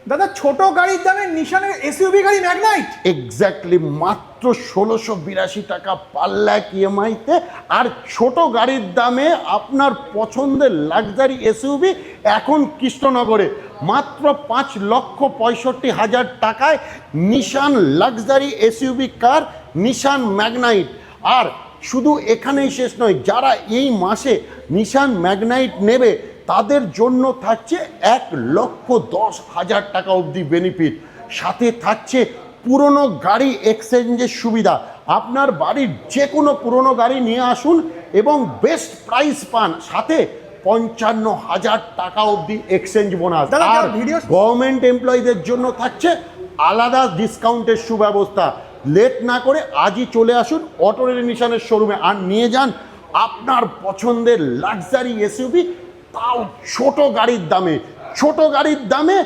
দাদা ছোট গাড়ির দামে নিশানের এসইউভি গাড়ি ম্যাগনাইট। এক্স্যাক্টলি, মাত্র 1682 টাকা পার লাখ ইএমআইতে। আর ছোট গাড়ির দামে আপনার পছন্দের লাক্সারি এসইউভি এখন কৃষ্ণনগরে মাত্র 5,65,000 টাকায় নিশান লাক্সারি এসইউভি কার নিশান ম্যাগনাইট। আর শুধু এখানেই শেষ নয়, যারা এই মাসে নিশান ম্যাগনাইট নেবে তাদের জন্য থাকছে 1,10,000 টাকা অবধি বেনিফিট। সাথে থাকছে পুরনো গাড়ি এক্সচেঞ্জের সুবিধা। আপনার বাড়ির যে কোনো পুরনো গাড়ি নিয়ে আসুন এবং বেস্ট প্রাইস পান, সাথে 55,000 টাকা অবধি এক্সচেঞ্জ বোনাস। দাদা, আর ভিডিও গভর্নমেন্ট এমপ্লয়ীদের জন্য থাকছে আলাদা ডিসকাউন্টের সুব্যবস্থা। লেট না করে আজই চলে আসুন অটো নিশানের শোরুমে আর নিয়ে যান আপনার পছন্দের লাক্সারি এসইউভি, তাও ছোট গাড়ির দামে। ছোট গাড়ির দামে